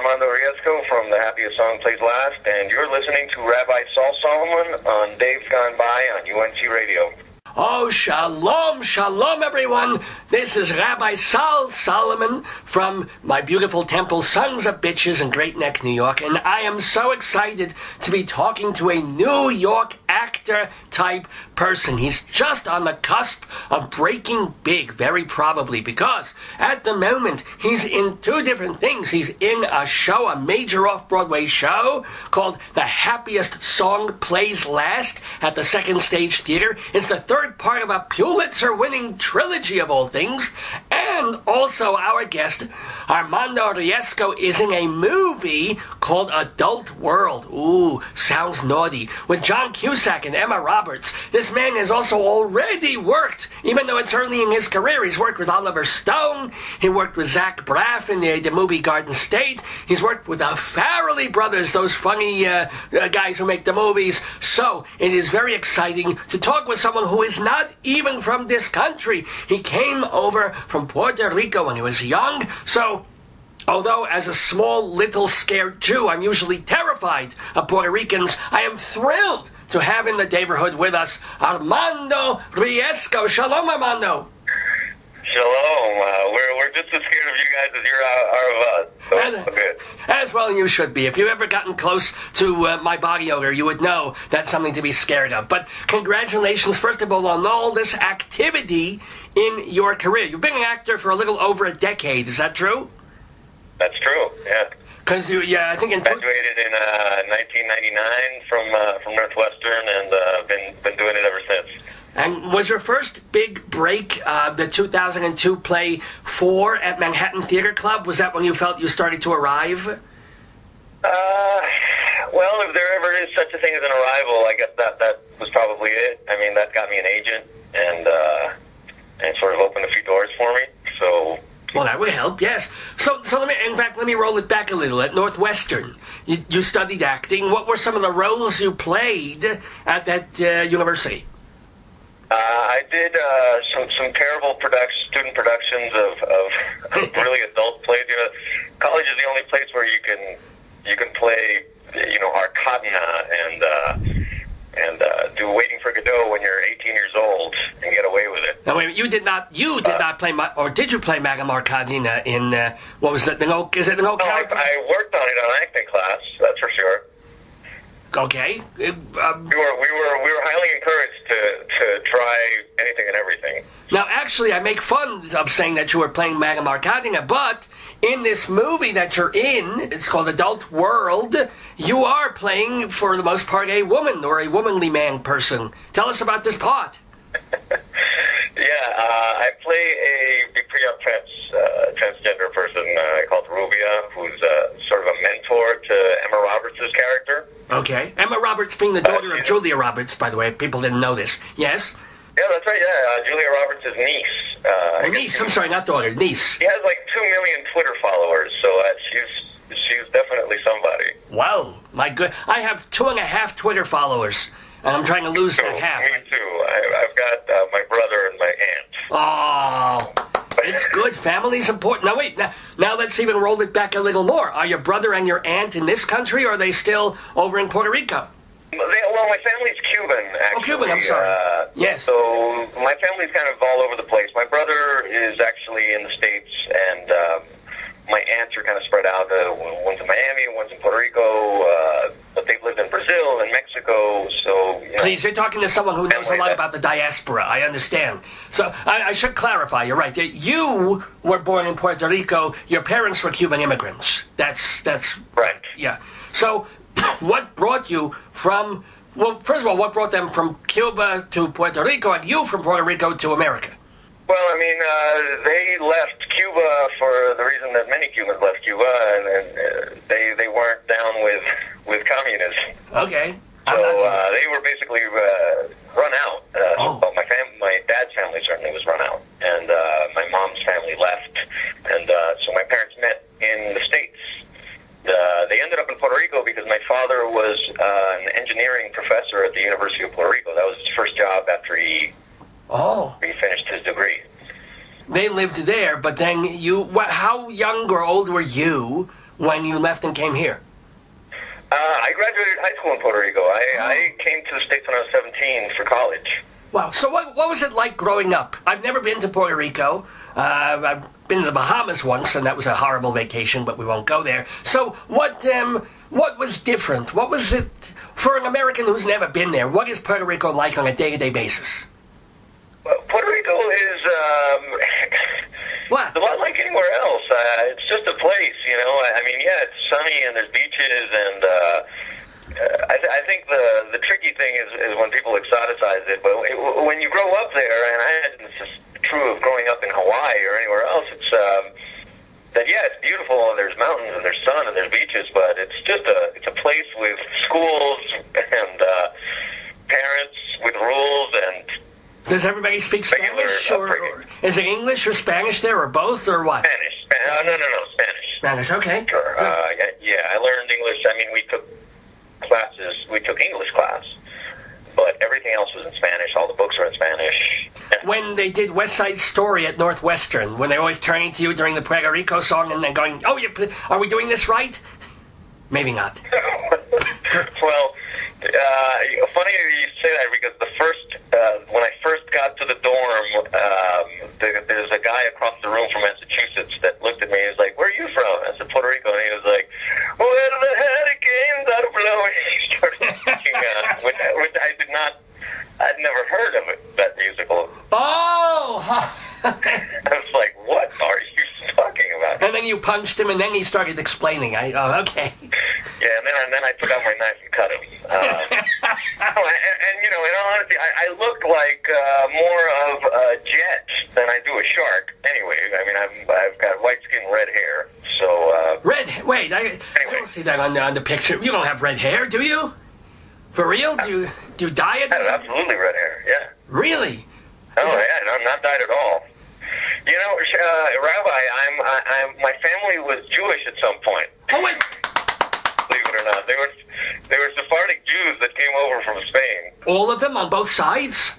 Armando Riesco from The Happiest Song Plays Last, and you're listening to Rabbi Sol Solomon on Dave's Gone By on UNC Radio. Oh, shalom, shalom, everyone. This is Rabbi Sol Solomon from my beautiful temple, Sons of Bitches in Great Neck, New York, and I am so excited to be talking to a New York actor-type person. He's just on the cusp of breaking big, very probably, because at the moment, he's in two different things. He's in a show, a major off-Broadway show called The Happiest Song Plays Last at the Second Stage Theater. It's the third part of a Pulitzer-winning trilogy of all things, and also our guest, Armando Riesco, is in a movie called Adult World. Ooh, sounds naughty. With John Cusack and Emma Roberts. This man has also already worked, even though it's early in his career. He's worked with Oliver Stone. He worked with Zach Braff in the movie Garden State. He's worked with the Farrelly brothers, those funny guys who make the movies. So it is very exciting to talk with someone who is not even from this country. He came over from Puerto Rico when he was young. So although as a small, little, scared Jew, I'm usually terrified of Puerto Ricans, I am thrilled to have in the neighborhood with us Armando Riesco. Shalom, Armando. Shalom. We're just as scared of you guys as you are of us. So good. As well you should be. If you've ever gotten close to my body odor, you would know that's something to be scared of. But congratulations, first of all, on all this activity in your career. You've been an actor for a little over a decade. Is that true? That's true, yeah. Because I think graduated in 1999 from Northwestern, and been doing it ever since. And was your first big break the 2002 play 4 at Manhattan Theater Club? Was that when you felt you started to arrive? Well, if there ever is such a thing as an arrival, I guess that was probably it. I mean, that got me an agent and sort of opened a few doors for me. So. Well, that would help, yes. So let me roll it back a little. At Northwestern, you studied acting. What were some of the roles you played at that university? I did some terrible student productions of really adult plays. You know, college is the only place where you can play, Arcadna and do Waiting for Godot when you're 18 years old and get away with it. Now, wait, you did not play, or did you play Magam Arcadina in, what was that, is it the no character? I worked on it on acting class, that's for sure. Okay. We were highly encouraged to try anything and everything. Now, actually, I make fun of saying that you were playing Magam Arcadina, but in this movie that you're in, it's called Adult World, you are playing, for the most part, a woman or a womanly man person. Tell us about this part. I play a pre-op transgender person called Rubia, who's sort of a mentor to Emma Roberts' character. Okay. Emma Roberts being the daughter of Julia Roberts, by the way. People didn't know this. Yes? Yeah, that's right, yeah. Julia Roberts' niece. Niece, I'm sorry, not daughter, niece. She has like 2 million Twitter followers, so she's definitely somebody. Wow, my good. I have 2.5 Twitter followers, and I'm trying to lose that half. Me too. I've got my brother and my aunt. Oh, it's good. Family's important. Now wait, now let's even roll it back a little more. Are your brother and your aunt in this country, or are they still over in Puerto Rico? Well, my family's Cuban, actually. Oh, Cuban, I'm sorry. Yes. So my family's kind of all over the place. My brother is actually in the States, and my aunts are kind of spread out. One's in Miami, one's in Puerto Rico, but they've lived in Brazil and Mexico, so. Please, you're talking to someone who knows a lot about the diaspora. I understand. So I should clarify. You're right. You were born in Puerto Rico. Your parents were Cuban immigrants. That's right. Yeah. So what brought you from? Well, first of all, what brought them from Cuba to Puerto Rico, and you from Puerto Rico to America? Well, I mean, they left Cuba for the reason that many Cubans left Cuba, and they weren't down with communism. Okay. So they were basically run out. Well, my dad's family certainly was run out, and my mom's family left, and so my parents met in the States. They ended up in Puerto Rico because my father was an engineering professor at the University of Puerto Rico. That was his first job after he finished his degree. They lived there, but then how young or old were you when you left and came here? I graduated high school in Puerto Rico. I came to the States when I was 17 for college. Wow. So what was it like growing up? I've never been to Puerto Rico. I've been to the Bahamas once, and that was a horrible vacation, but we won't go there. So what was different? What was it, for an American who's never been there, what is Puerto Rico like on a day-to-day basis? Well, Puerto Rico is What? a lot like anywhere else. It's just a place, you know. I mean, yeah, it's sunny and there's beaches, and I think the tricky thing is when people exoticize it. But when you grow up there, and this is true of growing up in Hawaii or anywhere else, it's that yeah, it's beautiful and there's mountains and there's sun and there's beaches, but it's just a place with schools and parents with rules and. Does everybody speak Spanish, or is it English or Spanish there, or both, or what? Spanish. No, Spanish. Spanish, okay. Sure. Yeah, I learned English. I mean, we took English class, but everything else was in Spanish. All the books were in Spanish. When they did West Side Story at Northwestern, when they always turning to you during the Puerto Rico song and then going, "Oh, are we doing this right?" Maybe not. Well, funny you say that, because when I first got to the dorm, there's a guy across the room from Massachusetts that looked at me. He was like, "Where are you from?" I said, "Puerto Rico." And he was like, "Where the hurricanes are blowing?" He started singing, which I'd never heard of that musical. Oh! I was like, "What are you talking about?" And then you punched him, and then he started explaining. Okay. Yeah, and then I took out my knife and cut him. And you know, in all honesty, I look like more of a jet than I do a shark. Anyway, I mean, I've got white skin, red hair. So Wait, I don't see that on the picture. You don't have red hair, do you? For real? Do you dye it? I have absolutely red hair. Yeah. Really? Oh yeah, I'm not dyed at all. You know, Rabbi, my family was Jewish at some point. Oh wait. Believe it or not, they were Sephardic Jews that came over from Spain. All of them on both sides?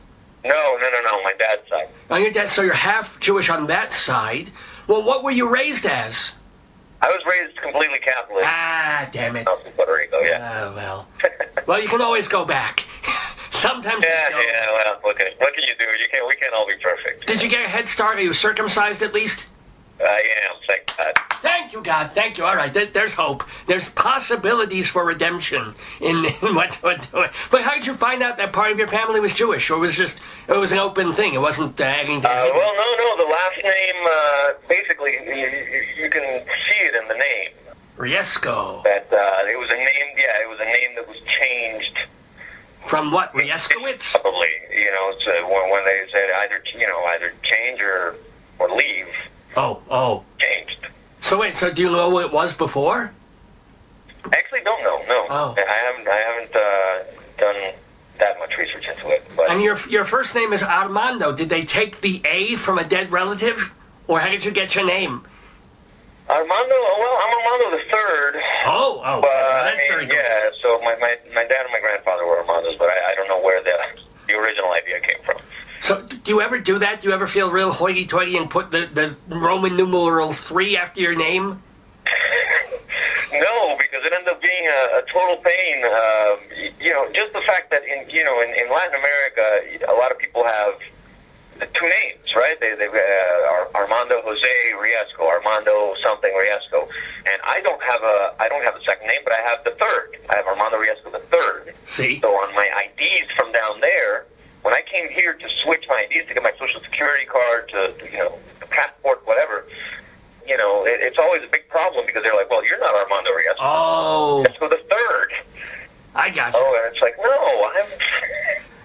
No, my dad's side. On your dad, so you're half Jewish on that side. Well, what were you raised as? I was raised completely Catholic. Ah, damn it. In Puerto Rico, yeah. Oh, well. Well, you can always go back. Sometimes yeah, well, what can you do? We can't all be perfect. Did you get a head start? Are you circumcised at least? I am, thank God. Thank you, God. Thank you. All right, there's hope. There's possibilities for redemption in what we're doing. But how did you find out that part of your family was Jewish, or it was an open thing? It wasn't anything. Well, no. The last name, basically, you can see it in the name. Riesco. That it was a name. Yeah, it was a name that was changed. From what? Rieskowitz? Probably. You know, it's, when they said either change or leave. Oh. Changed. So wait, do you know what it was before? Actually, don't know. No. Oh. I haven't done that much research into it. But and your first name is Armando. Did they take the A from a dead relative, or how did you get your name? Armando. Well, I'm Armando the Third. Oh. That's very good. Yeah. So my dad and my grandfather were Armandos, but I don't know where the original idea came from. So, do you ever do that? Do you ever feel real hoity-toity and put the Roman numeral 3 after your name? No, because it ends up being a total pain. You know, just the fact that in Latin America, a lot of people have two names, right? They Armando Jose Riesco, Armando something Riesco, and I don't have a second name, but I have the third. I have Armando Riesco the Third. See? So on my IDs from down there. When I came here to switch my IDs to get my Social Security card, to the passport, whatever, it's always a big problem because they're like, "Well, you're not Armando Riesco." Oh. So the Third. I got you. Oh, and it's like, no, I'm.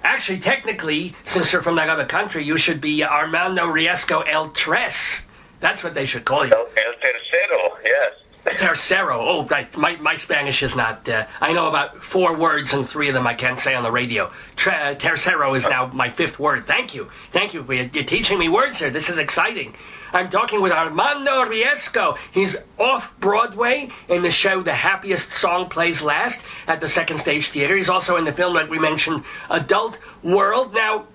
Actually, technically, since you're from that other country, you should be Armando Riesco El Tres. That's what they should call you. El Tercero, yes. Tercero. Oh, right. My Spanish is not... I know about 4 words, and 3 of them I can't say on the radio. Tercero is now my 5th word. Thank you. You're teaching me words here. This is exciting. I'm talking with Armando Riesco. He's off Broadway in the show The Happiest Song Plays Last at the Second Stage Theater. He's also in the film that we mentioned, Adult World. Now,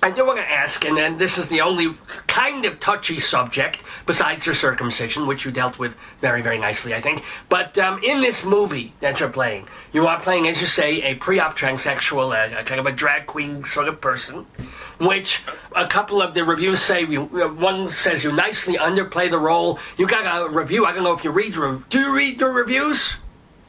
I do want to ask, and then this is the only kind of touchy subject, besides your circumcision, which you dealt with very, very nicely, I think. But in this movie that you're playing, you are playing, as you say, a pre-op transsexual, kind of a drag queen sort of person, which a couple of the reviews say, one says you nicely underplay the role. You got a review, I don't know if you read, do you read the reviews?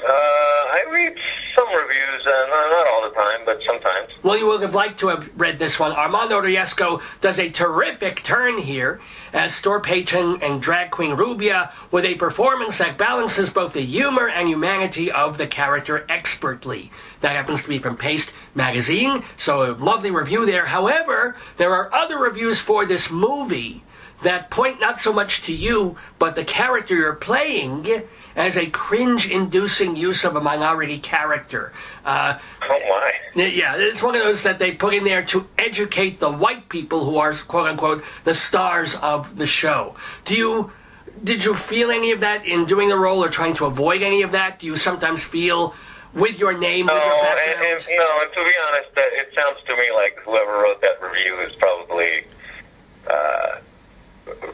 I read some reviews, not all the time, but sometimes. Well, you would have liked to have read this one. Armando Riesco does a terrific turn here as store patron and drag queen Rubia with a performance that balances both the humor and humanity of the character expertly. That happens to be from Paste magazine, so a lovely review there. However, there are other reviews for this movie that point not so much to you, but the character you're playing as a cringe-inducing use of a minority character. Oh, my. Yeah, it's one of those that they put in there to educate the white people who are, quote-unquote, the stars of the show. Did you feel any of that in doing the role or trying to avoid any of that? Do you sometimes feel with your name, with your background? And to be honest, it sounds to me like whoever wrote that review is probably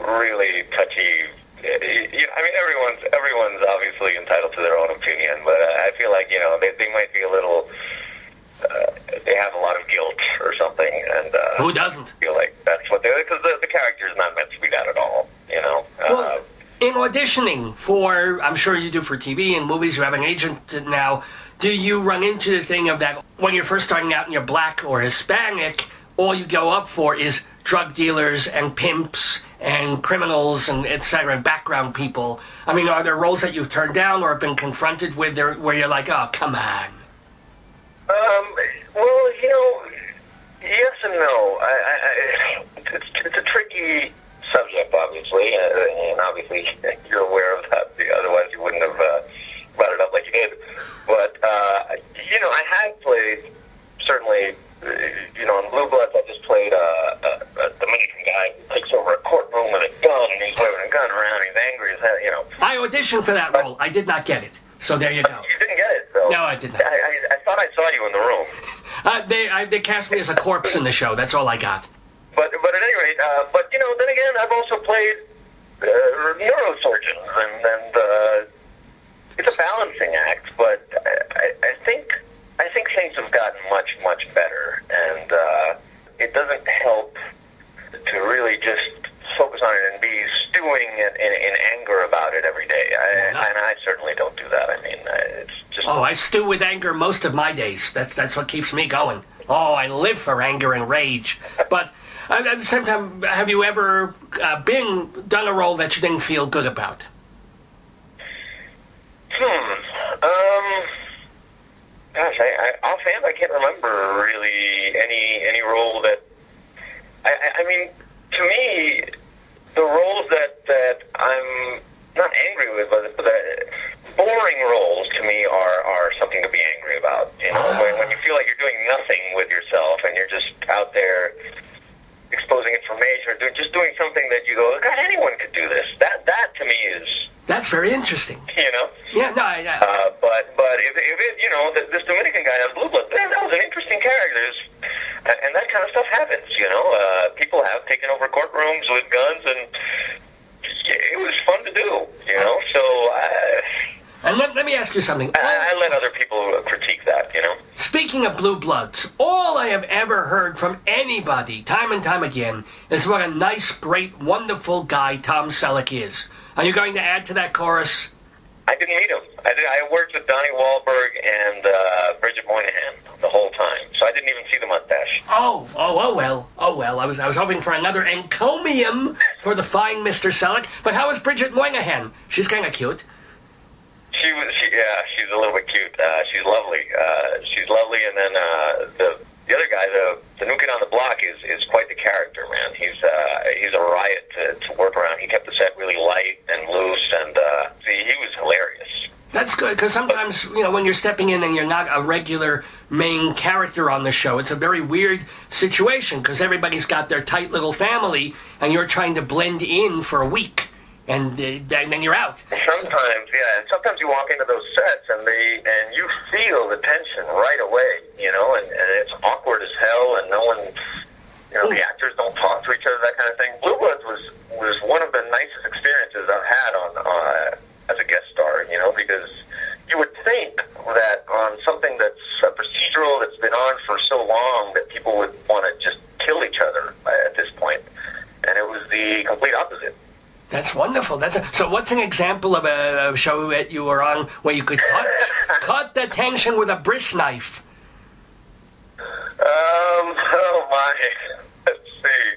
really touchy. I mean, everyone's obviously entitled to their own opinion, but I feel like, they might be a little, they have a lot of guilt or something, and who doesn't feel like that's what they, because the character is not meant to be that at all, Well, in auditioning for, I'm sure you do for TV and movies, you have an agent now, do you run into the thing of that when you're first starting out and you're black or Hispanic, all you go up for is drug dealers and pimps and criminals and etc. and background people? I mean, are there roles that you've turned down or have been confronted with there where you're like, oh, come on? Well, yes and no. It's a tricky subject, obviously, and obviously you're aware of that. Otherwise, you wouldn't have brought it up like you did. But I had played certainly. On Blue Bloods, I just played a Dominican guy who takes over a courtroom with a gun, and he's waving a gun around, he's angry as hell, I auditioned for that role. I did not get it. So there you go. You didn't get it, though. No, I did not. I thought I saw you in the room. They cast me as a corpse in the show. That's all I got. But at any rate, then again, I've also played neurosurgeons, and it's a balancing act, but I think things have gotten much, much better, and it doesn't help to really just focus on it and be stewing in anger about it every day. And I certainly don't do that. I mean, it's just... Oh, I stew with anger most of my days. That's what keeps me going. Oh, I live for anger and rage. But at the same time, have you ever done a role that you didn't feel good about? Gosh, offhand, I can't remember really any role that... I mean, to me, the roles that I'm not angry with, but boring roles to me are something to be angry about. When you feel like you're doing nothing with yourself and you're just out there exposing information or just doing something that you go, God, anyone could do this. That to me is... That's very interesting. Yeah, no, But if it, this Dominican guy on Blue Blood, that was an interesting character. And that kind of stuff happens, People have taken over courtrooms with guns, and it was fun to do, So... and let me ask you something. I let other people critique that, Speaking of Blue Bloods, all I have ever heard from anybody, time and time again, is what a nice, great, wonderful guy Tom Selleck is. Are you going to add to that chorus? I didn't meet him. I worked with Donnie Wahlberg and Bridget Moynihan the whole time, so I didn't even see the mustache. Oh well. I was hoping for another encomium for the fine Mr. Selleck. But how is Bridget Moynihan? She's kind of cute. She's a little bit cute. She's lovely. And then the other guy, the new kid on the block, is quite the character, man. He's a riot to work around. He kept the set really light and loose, and he was hilarious. That's good, because sometimes, when you're stepping in and you're not a regular main character on the show, it's a very weird situation, because everybody's got their tight little family, and you're trying to blend in for a week. And then you're out. Sometimes, yeah. And sometimes you walk into those sets and you feel the tension right away, and it's awkward as hell, and no one, the because you would think that on something that's a procedural that's been on for so long that people would want to just kill each other at this point. And it was the complete opposite. That's wonderful. So what's an example of a show that you were on where you could cut the tension with a bris knife? Oh my. Let's see.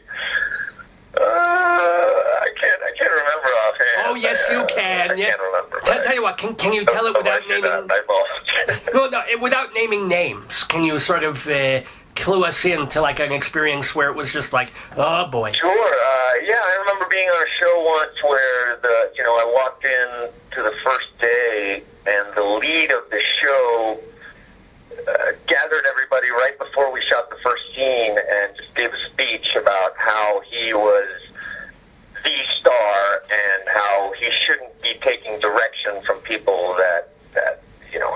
I can't remember offhand. Oh, yes, you can. I can't remember. Tell you what, can you tell it without naming... Well, no, without naming names. Can you sort of clue us in to like an experience where it was just like, oh boy? Sure. Yeah, I remember being on a show once where I walked in to the first day and the lead of the show gathered everybody right before we shot the first scene and just gave a speech about how he was the star and how he shouldn't be taking direction from people that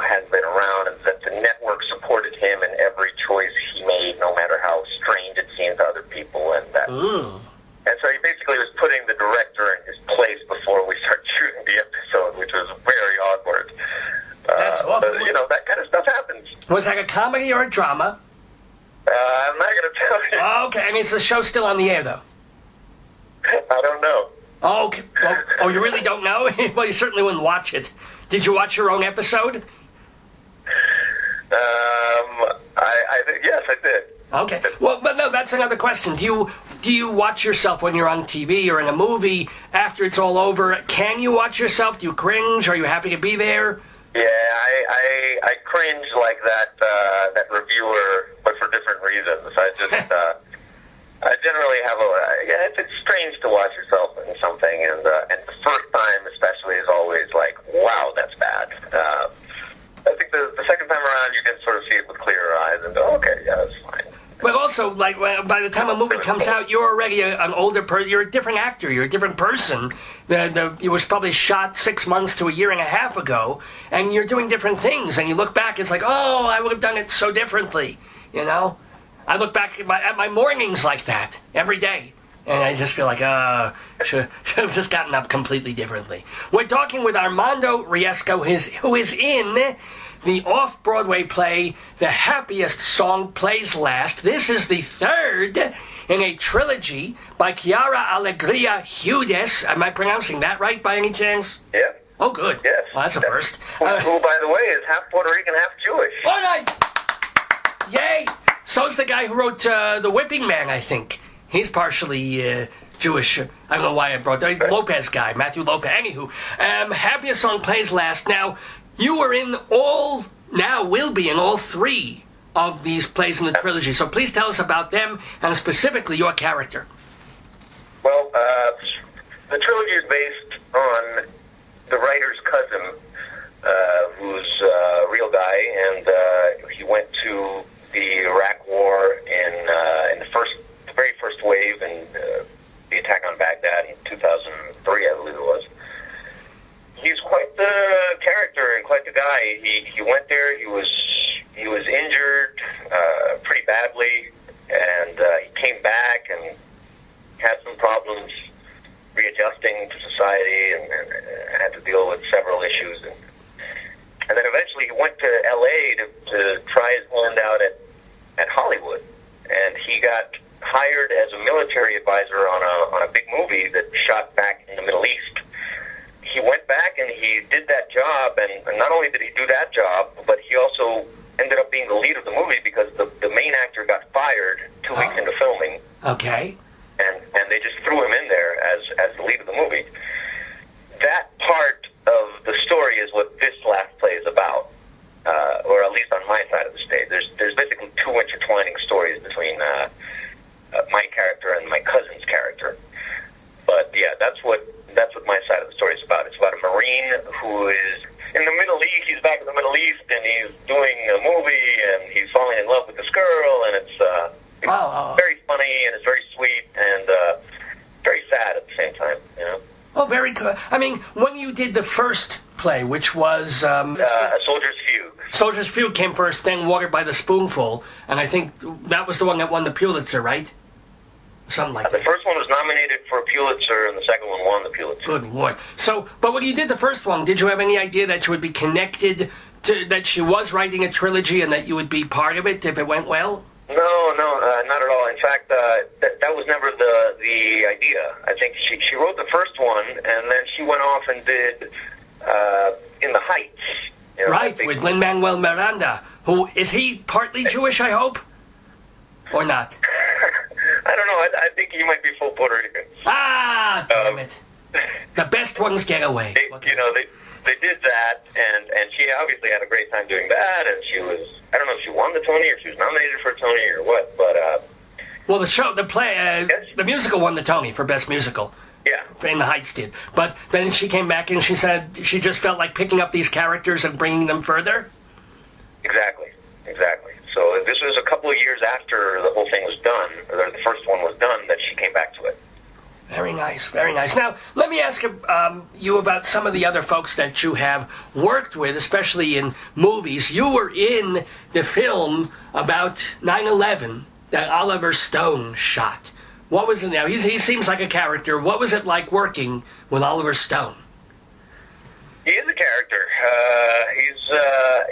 hadn't been around, and that the network supported him in every choice he made, no matter how strange it seemed to other people, and that. And so he basically was putting the director in his place before we started shooting the episode, which was very awkward. That's awful. That kind of stuff happens. Was that a comedy or a drama? I'm not going to tell you. Oh, okay, and is the show still on the air, though? I don't know. Oh, okay. Oh, you really don't know? Well, you certainly wouldn't watch it. Did you watch your own episode? Yes, I did. Okay. Well, but no, that's another question. Do you watch yourself when you're on TV or in a movie after it's all over? Can you watch yourself? Do you cringe? Are you happy to be there? Yeah, I cringe like that reviewer, but for different reasons. I generally have it's strange to watch yourself in something, and the first time especially is always like, wow, that's bad. I think the second time around you can sort of see it with clearer eyes and go, okay, yeah, that's fine. But also, like, by the time a movie comes out, you're already an older person. You're a different actor. You're a different person. It was probably shot 6 months to a year and a half ago, and you're doing different things. And you look back, it's like, oh, I would have done it so differently. I look back at my mornings like that every day, and I just feel like, should have just gotten up completely differently. We're talking with Armando Riesco, who is in the off-Broadway play, The Happiest Song Plays Last. This is the third in a trilogy by Chiara Alegria Hudes. Am I pronouncing that right by any chance? Yeah. Oh, good. Yes. Well, that's a first. Who, by the way, is half Puerto Rican, half Jewish. Oh, nice! Yay! So's the guy who wrote The Whipping Man, I think. He's partially Jewish. I don't know why I brought that. He's Lopez guy, Matthew Lopez. Anywho, Happiest Song Plays Last. Now, you were will be in all three of these plays in the trilogy. So please tell us about them, and specifically your character. Well, the trilogy is based on the writer's cousin, who's a real guy, and he went to the Iraq War in the very first wave, and the attack on Baghdad in 2003, I believe it was. He's quite the character and quite the guy. He went there. He was injured pretty badly, and he came back and had some problems readjusting to society, and had to deal with several issues. And then eventually he went to L.A. to try his hand out at Hollywood, and he got hired as a military advisor on a big movie that shot back in the Middle East. He went back and he did that job, and not only did he do that job, but he also ended up being the lead of the movie because the main actor got fired 2 weeks into filming. Okay. And they just threw him in there as the lead of the movie. That part of the story is what this last play is about, or at least on my side of the stage. There's basically two intertwining stories between my character and my cousin's character. But yeah, that's what my side of the story is about. It's about a Marine who is in the Middle East. He's back in the Middle East, and he's doing a movie, and he's falling in love with this girl, and it's very funny, and it's very sweet, and very sad at the same time, Oh, very good. I mean, when you did the first play, which was... A Soldier's Fugue. Soldier's Fugue came first, then Water by the Spoonful, and I think that was the one that won the Pulitzer, right? Something like The that. first one was nominated for a Pulitzer, and the second one won the Pulitzer. Good Lord. So, but when you did the first one, did you have any idea that you would be connected to, that she was writing a trilogy and that you would be part of it if it went well? No, not at all. In fact, that was never the idea. I think she wrote the first one, and then she went off and did In the Heights. You know, Right, with Lin-Manuel Miranda. Who, is he partly Jewish, I hope? Or not? I don't know. I think he might be full Puerto Rican. Ah, damn it. The best ones get away. They did that, and she obviously had a great time doing that, and she was, I don't know if she won the Tony or she was nominated for a Tony or what, but... Well, the musical won the Tony for Best Musical. Yeah. In the Heights did. But then she came back and she said she just felt like picking up these characters and bringing them further? Exactly. So this was a couple of years after the whole thing was done, or the first one was done, that she came back to it. Very nice, very nice. Now, let me ask you about some of the other folks that you have worked with, especially in movies. You were in the film about 9/11 that Oliver Stone shot. What was it now? He seems like a character. What was it like working with Oliver Stone? He is a character.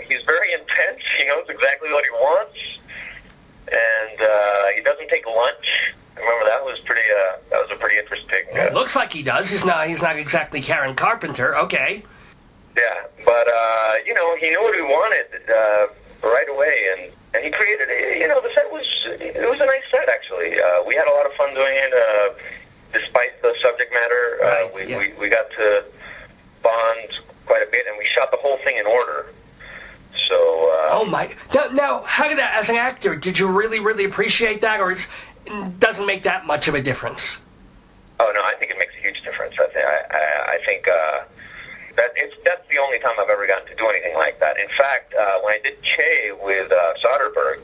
He's very intense. He knows exactly what he wants, and he doesn't take lunch. I remember that was a pretty interesting. It looks like he does. He's not exactly Karen Carpenter. Okay. Yeah, but he knew what he wanted right away, and he created it. The set was a nice set actually. We had a lot of fun doing it, despite the subject matter. Right, we got to bond quite a bit, and we shot the whole thing in order. So. Oh my! Now, how did that? As an actor, did you really appreciate that, or it doesn't make that much of a difference? Oh no, I think it makes a huge difference. I think that's the only time I've ever gotten to do anything like that. In fact, when I did Che with Soderbergh,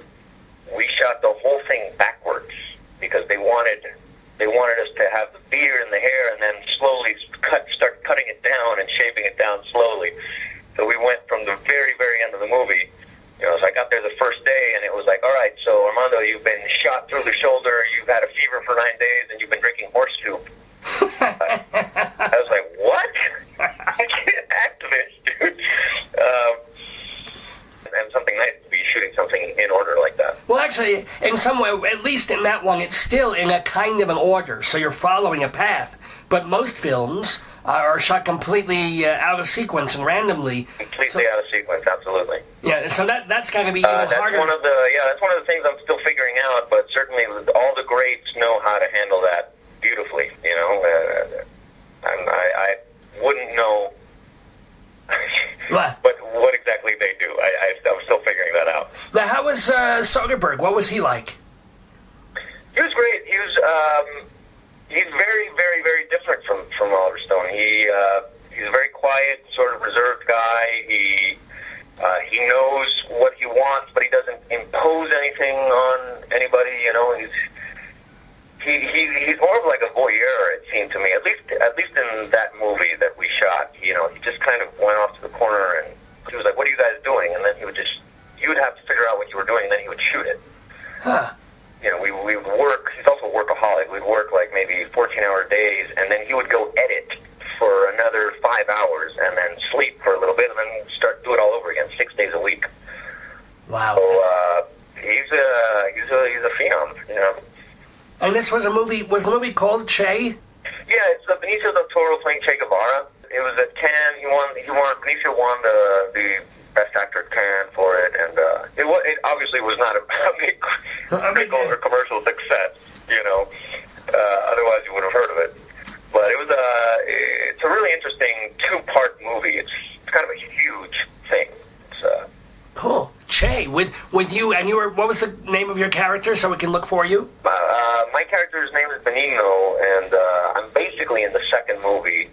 we shot the whole thing backwards because they wanted us to have the beard and the hair, and then slowly start cutting it down and shaving it down slowly. So we went from the very end of the movie. So I got there the first day, and it was like, all right, so Armando, you've been shot through the shoulder, you've had a fever for 9 days, and you've been drinking horse soup. I was like, what? I can't act this, dude. And something nice to be shooting something in order like that. Well, actually, in some way, at least in that one, it's still in a kind of an order, so you're following a path. But most films are shot completely out of sequence and randomly. Completely out of sequence, absolutely. Yeah, so that's going to be even harder. That's one of the things I'm still figuring out, but certainly all the greats know how to handle that beautifully, I wouldn't know but what exactly they do. I'm still figuring that out. Now, how was Soderbergh? What was he like? He was great. He's very different from Oliver Stone. He's a very quiet, sort of reserved guy. He knows what he wants, but he doesn't impose anything on anybody. He's more of like a voyeur, it seemed to me. At least in that movie that we shot, he just kind of went off to the corner and he was like, "What are you guys doing?" And then you would have to figure out what you were doing, and then he would shoot it. Huh. We would work. He's also a workaholic. We'd work like maybe 14-hour days, and then he would go edit for another 5 hours, and then sleep for a little bit, and then do it all over again, 6 days a week. Wow. So he's a phenom, And this was a movie. Was the movie called Che? Yeah, it's Benicio del Toro playing Che Guevara. It was at Cannes. Benicio won the Best Actor at Cannes for it, and it obviously was not a big or commercial success, otherwise you would have heard of it. But it's a really interesting 2-part movie. It's kind of a huge thing. Cool. Che, with you, and what was the name of your character so we can look for you? My character's name is Benigno, and I'm basically in the second movie,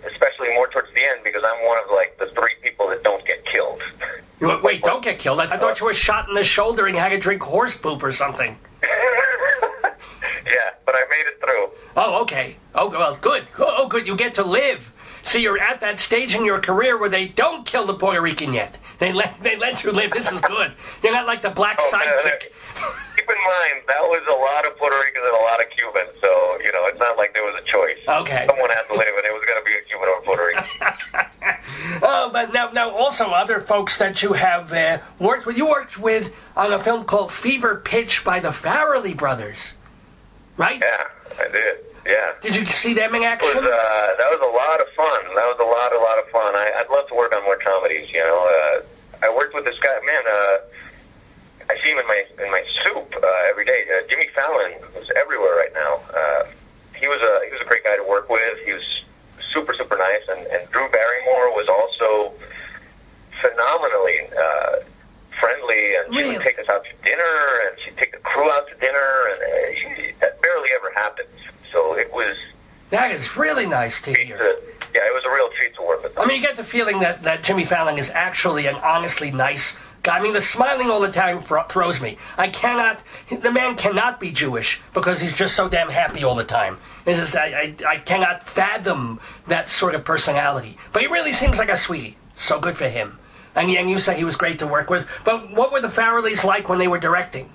especially more towards the end, because I'm one of the 3 people that don't get killed. Wait, don't get killed? I thought you were shot in the shoulder and you had to drink horse poop or something. Yeah, but I made it through. Oh, okay. Oh, well, good. Oh, good. You get to live. See, you're at that stage in your career where they don't kill the Puerto Rican yet. They let you live. This is good. You're not like the black sidekick. He keep in mind, that was a lot of Puerto Ricans and a lot of Cubans, so, you know, it's not like there was a choice. Okay. Someone had to live, and it was going to be a Cuban or a Puerto Rican. Oh, but now also other folks that you have worked with. You worked with on a film called Fever Pitch by the Farrelly brothers, right? Yeah, I did. Yeah. Did you see them in action? That was a lot of fun. That was a lot of fun. I'd love to work on more comedies, you know. I worked with this guy, man, I see him in my soup every day. Jimmy Fallon, who's everywhere right now. He was a great guy to work with. He was super nice, and Drew Barrymore was also phenomenally friendly, and she would take us out to dinner, and she'd take the crew out to dinner, and that barely ever happens. So it was... That is really nice to hear. Yeah, it was a real treat to work with them. I mean, you get the feeling that Jimmy Fallon is actually an honestly nice guy. I mean, the smiling all the time throws me. The man cannot be Jewish because he's just so damn happy all the time. It's just, I cannot fathom that sort of personality. But he really seems like a sweetie. So good for him. And you say he was great to work with. But what were the Farrellys like when they were directing?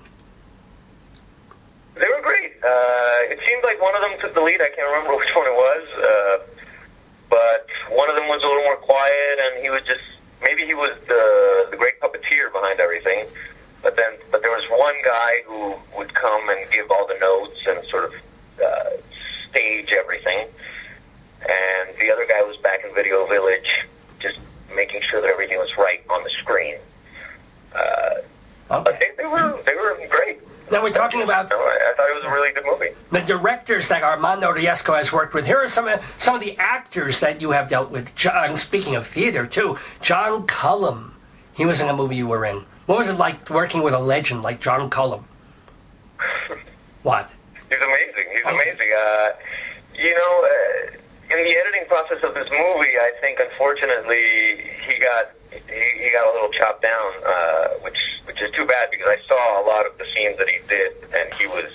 They were great. It seemed like one of them took the lead. I can't remember which one it was. But one of them was a little more quiet, and he was just... Maybe he was the great puppeteer behind everything. But there was one guy who would come and give all the notes and sort of stage everything. And the other guy was back in Video Village, just making sure that everything was right on the screen. But they were great. Now we're talking about... I thought it was a really good movie. The directors that Armando Riesco has worked with. Here are some of the actors that you have dealt with. Speaking of theater, too, John Cullum. He was in a movie you were in. What was it like working with a legend like John Cullum? What? He's amazing. He's amazing. You know, in the editing process of this movie, I think, unfortunately, he got a little chopped down, which is too bad because I saw a lot of the scenes that he did, and he was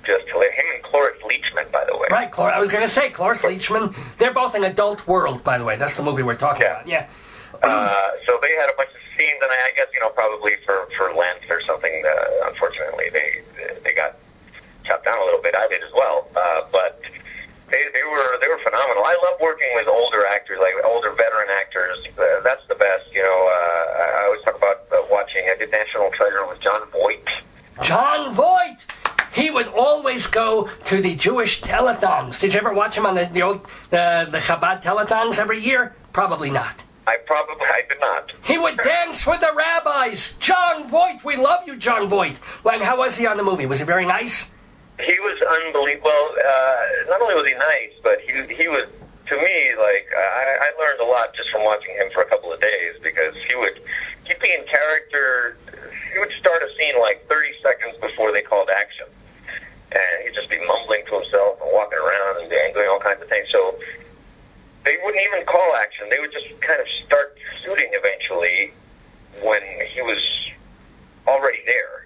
just hilarious. Him and Cloris Leachman, by the way. Right, I was going to say, Cloris Leachman, they're both in Adult World, by the way. That's the movie we're talking about. Yeah. So they had a bunch of scenes, and I guess, you know, probably for length or something, unfortunately, they got chopped down a little bit. I did as well. But they were phenomenal. I love working with older actors, like older veteran actors. That's the best, you know. I always talk about watching. I did National Treasure with John Voight. John Voight! He would always go to the Jewish telethons. Did you ever watch him on the Chabad telethons every year? Probably not. I did not. He would dance with the rabbis. John Voight, we love you, John Voight. Well, how was he on the movie? Was he very nice? He was unbelievable. Well, not only was he nice, but he was, to me, like, I learned a lot just from watching him for a couple of days because he'd be in character. He would start a scene like 30 seconds before they called action. And he'd just be mumbling to himself and walking around and doing all kinds of things. So they wouldn't even call action. They would just kind of start shooting eventually when he was already there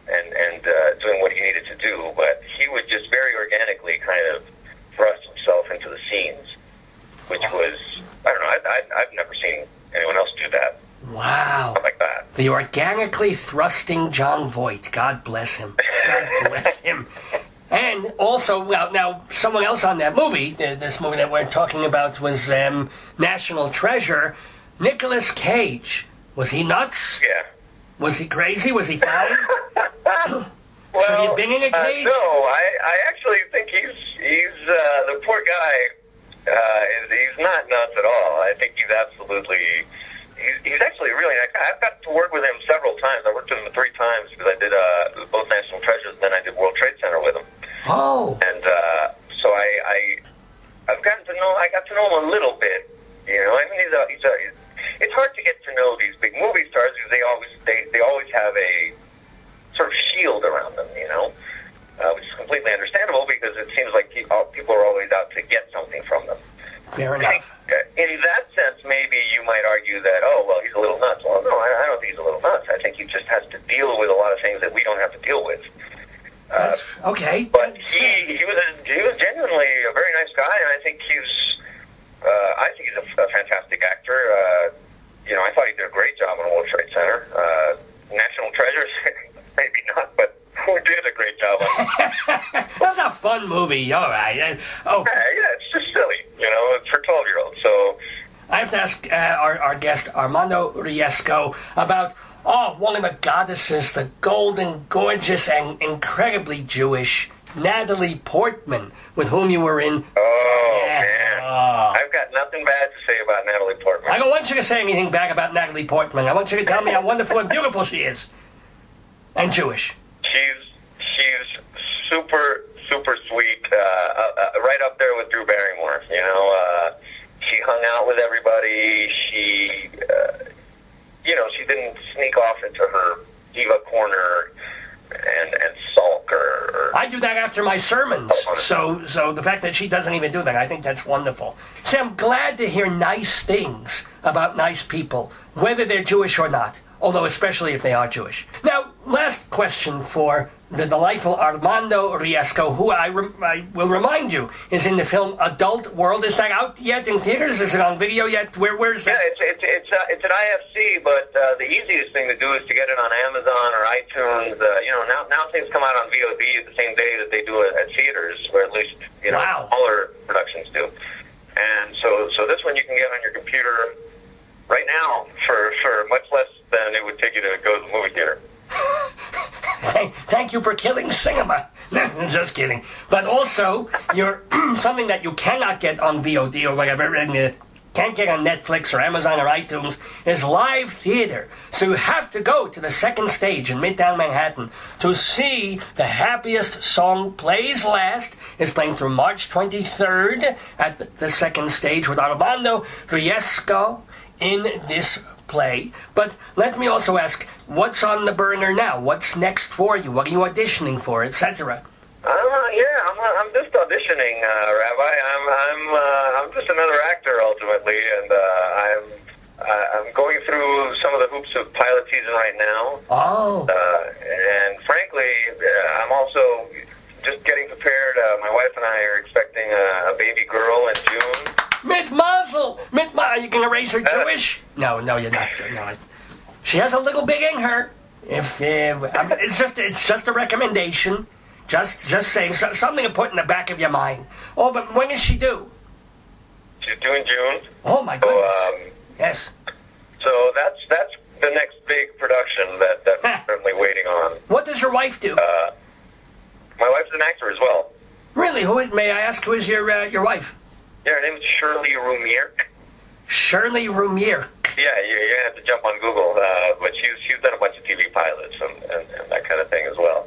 and doing what he needed to do. But he would just very organically kind of thrust himself into the scenes, which was, I don't know, I've never seen anyone else do that. Wow. Something like that. The organically thrusting John Voight. God bless him. God bless him. And also, well, now, someone else on that movie, this movie that we're talking about was National Treasure, Nicolas Cage. Was he nuts? Yeah. Was he crazy? Was he fine? Well, should he have been in a cage? No, I actually think he's the poor guy. He's not nuts at all. I think he's absolutely... He's actually really nice. I've got to work with him several times. I worked with him 3 times because I did both National Treasures, and then I did World Trade Center with him. Oh. And so I've gotten to know. I got to know him a little bit. You know, I mean, it's hard to get to know these big movie stars because they always have a sort of shield around them. You know, which is completely understandable because it seems like people are always out to get something from them. Fair enough. In that sense, maybe you might argue that, oh, well, he's a little nuts. Well, no, I don't think he's a little nuts. I think he just has to deal with a lot of things that we don't have to deal with. Okay. But he was genuinely a very nice guy, and I think he's a fantastic actor. fun movie. All right. Oh, yeah, it's just silly. It's for 12-year-olds. So I have to ask our guest, Armando Riesco, about one of the goddesses, the golden, gorgeous, and incredibly Jewish Natalie Portman, with whom you were in. Oh, man. I've got nothing bad to say about Natalie Portman. I don't want you to say anything bad about Natalie Portman. I want you to tell me how wonderful and beautiful she is. And Jewish. She's super, super sweet. Right up there with Drew Barrymore. She hung out with everybody. She, she didn't sneak off into her diva corner and sulk or I do that after my sermons. So the fact that she doesn't even do that, I think that's wonderful. See, I'm glad to hear nice things about nice people, whether they're Jewish or not, although especially if they are Jewish. Now, last question for the delightful Armando Riesco, who I will remind you is in the film Adult World. Is that out yet in theaters? Is it on video yet? Where's that? Yeah, it's an IFC, but the easiest thing to do is to get it on Amazon or iTunes. Now things come out on VOD the same day that they do it at theaters, or at least smaller productions do. And so this one you can get on your computer right now for much less than it would take you to go to the movie theater. Thank you for killing cinema. Just kidding. But also, you're something that you cannot get on VOD or whatever, and can't get on Netflix or Amazon or iTunes, is live theater. So you have to go to the second stage in Midtown Manhattan to see The Happiest Song Plays Last. It's playing through March 23rd at the second stage with Armando Riesco in this play. But let me also ask, what's on the burner now? What's next for you? What are you auditioning for, etc.? I'm just auditioning, Rabbi. I'm just another actor ultimately, and I'm going through some of the hoops of pilot season right now. Oh. And frankly, I'm also just getting prepared. My wife and I are expecting a baby girl in June. Mit Mazel! Are you going to raise her Jewish? No, you're not. No. She has a little bit in her. It's just a recommendation. Just saying something to put in the back of your mind. Oh, but when is she due? She's due in June. Oh my goodness. Yes. So that's the next big production that I'm currently waiting on. What does your wife do? My wife's an actor as well. Really? May I ask, who is your wife? Yeah, her name is Shirley Rumierk. Shirley Rumierk. Yeah, you have to jump on Google, but she's done a bunch of TV pilots and that kind of thing as well.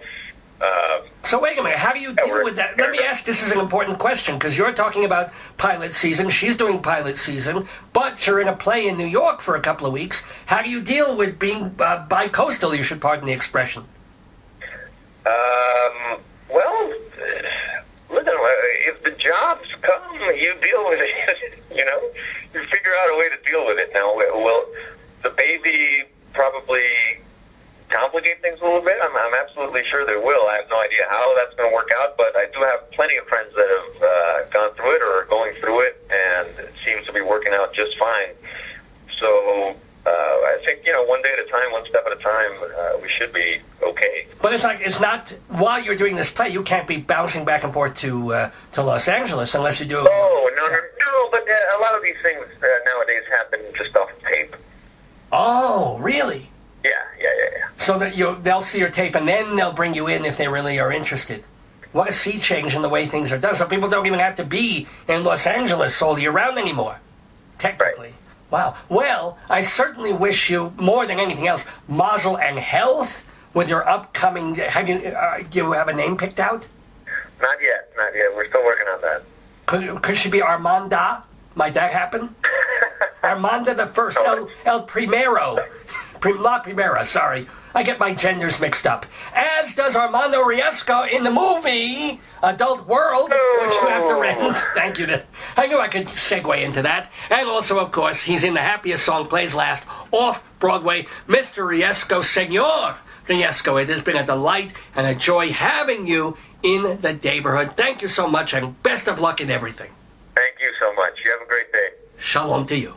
So wait a minute, how do you deal with that? Let me ask, this is an important question, because you're talking about pilot season, she's doing pilot season, but you're in a play in New York for a couple of weeks. How do you deal with being bi-coastal, you should pardon the expression? Well, listen, if the jobs come, you deal with it, you figure out a way to deal with it. Now, well, the baby probably complicate things a little bit. I'm absolutely sure they will. I have no idea how that's going to work out, but I do have plenty of friends that have gone through it or are going through it, and it seems to be working out just fine. So I think, one day at a time, one step at a time, we should be okay. But it's not, while you're doing this play, you can't be bouncing back and forth to Los Angeles unless you do... Oh, no, but a lot of these things nowadays happen just off tape. Oh, really? Yeah. So that they'll see your tape and then they'll bring you in if they really are interested. What a sea change in the way things are done. So people don't even have to be in Los Angeles all year round anymore, technically. Right. Wow. Well, I certainly wish you, more than anything else, mazel and health with your upcoming... do you have a name picked out? Not yet. We're still working on that. Could she be Armanda? Might that happen? Armanda the First. El Primero. La Primera, sorry. I get my genders mixed up. As does Armando Riesco in the movie Adult World, which you have to rent. Thank you. I knew I could segue into that. And also, of course, he's in The Happiest Song Plays Last, off-Broadway. Mr. Riesco, Senor Riesco, it has been a delight and a joy having you in the neighborhood. Thank you so much, and best of luck in everything. Thank you so much. You have a great day. Shalom to you.